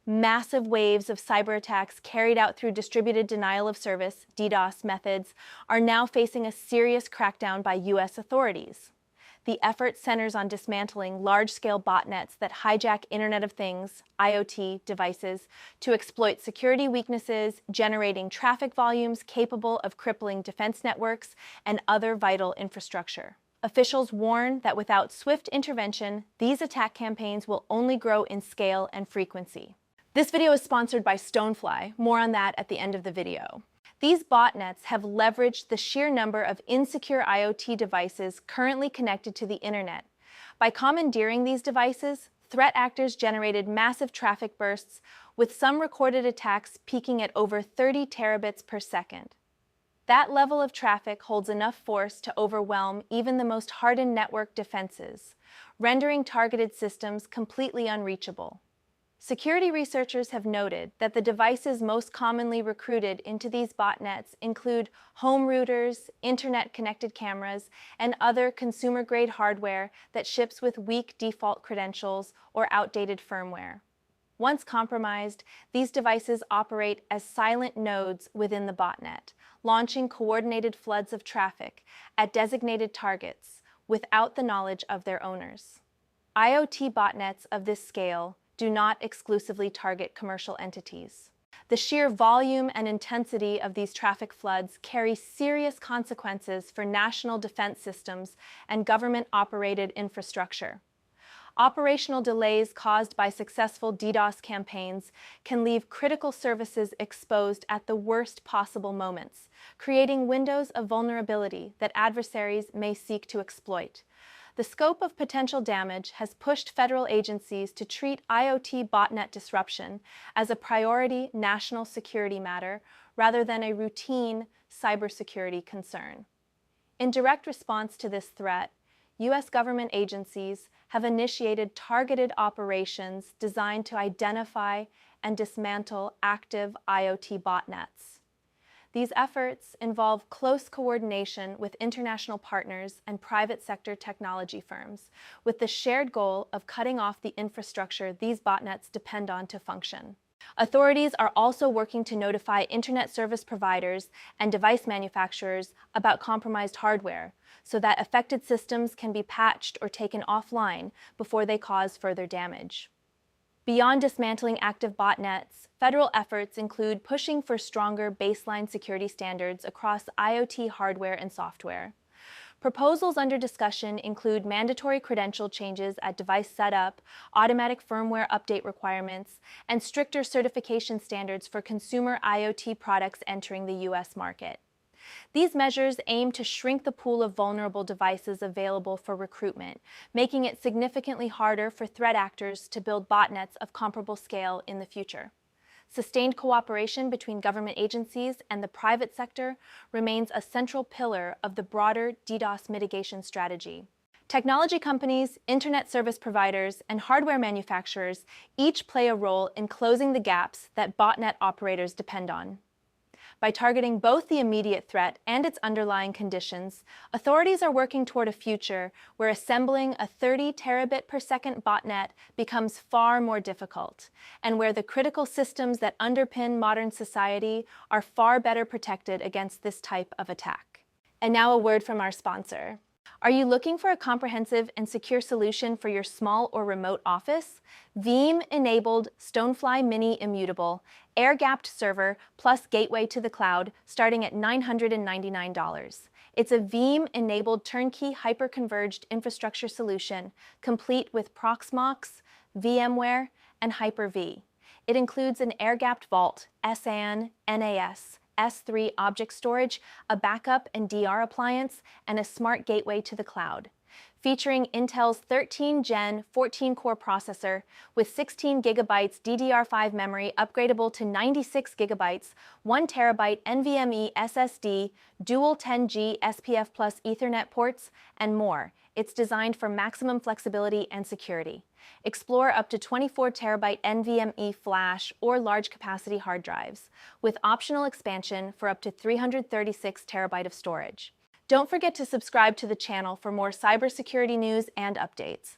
Massive waves of cyber attacks carried out through distributed denial of service, DDoS methods, are now facing a serious crackdown by U.S. authorities. The effort centers on dismantling large-scale botnets that hijack Internet of Things, IoT, devices to exploit security weaknesses, generating traffic volumes capable of crippling defense networks and other vital infrastructure. Officials warn that without swift intervention, these attack campaigns will only grow in scale and frequency. This video is sponsored by Stonefly. More on that at the end of the video. These botnets have leveraged the sheer number of insecure IoT devices currently connected to the internet. By commandeering these devices, threat actors generated massive traffic bursts, with some recorded attacks peaking at over 30 terabits per second. That level of traffic holds enough force to overwhelm even the most hardened network defenses, rendering targeted systems completely unreachable. Security researchers have noted that the devices most commonly recruited into these botnets include home routers, internet-connected cameras, and other consumer-grade hardware that ships with weak default credentials or outdated firmware. Once compromised, these devices operate as silent nodes within the botnet, launching coordinated floods of traffic at designated targets without the knowledge of their owners. IoT botnets of this scale do not exclusively target commercial entities. The sheer volume and intensity of these traffic floods carry serious consequences for national defense systems and government-operated infrastructure. Operational delays caused by successful DDoS campaigns can leave critical services exposed at the worst possible moments, creating windows of vulnerability that adversaries may seek to exploit. The scope of potential damage has pushed federal agencies to treat IoT botnet disruption as a priority national security matter rather than a routine cybersecurity concern. In direct response to this threat, U.S. government agencies have initiated targeted operations designed to identify and dismantle active IoT botnets. These efforts involve close coordination with international partners and private sector technology firms, with the shared goal of cutting off the infrastructure these botnets depend on to function. Authorities are also working to notify internet service providers and device manufacturers about compromised hardware, so that affected systems can be patched or taken offline before they cause further damage. Beyond dismantling active botnets, federal efforts include pushing for stronger baseline security standards across IoT hardware and software. Proposals under discussion include mandatory credential changes at device setup, automatic firmware update requirements, and stricter certification standards for consumer IoT products entering the U.S. market. These measures aim to shrink the pool of vulnerable devices available for recruitment, making it significantly harder for threat actors to build botnets of comparable scale in the future. Sustained cooperation between government agencies and the private sector remains a central pillar of the broader DDoS mitigation strategy. Technology companies, internet service providers, and hardware manufacturers each play a role in closing the gaps that botnet operators depend on. By targeting both the immediate threat and its underlying conditions, authorities are working toward a future where assembling a 30 terabit per second botnet becomes far more difficult, and where the critical systems that underpin modern society are far better protected against this type of attack. And now a word from our sponsor. Are you looking for a comprehensive and secure solution for your small or remote office? Veeam-enabled Stonefly Mini Immutable, air-gapped server plus gateway to the cloud starting at $999. It's a Veeam-enabled turnkey hyper-converged infrastructure solution, complete with Proxmox, VMware, and Hyper-V. It includes an air-gapped vault, SAN, NAS, S3 object storage, a backup and DR appliance, and a smart gateway to the cloud. Featuring Intel's 13th Gen 14-core processor with 16 GB DDR5 memory upgradable to 96 GB, 1 TB NVMe SSD, dual 10G SPF Plus Ethernet ports, and more. It's designed for maximum flexibility and security. Explore up to 24 TB NVMe flash or large capacity hard drives, with optional expansion for up to 336 TB of storage. Don't forget to subscribe to the channel for more cybersecurity news and updates.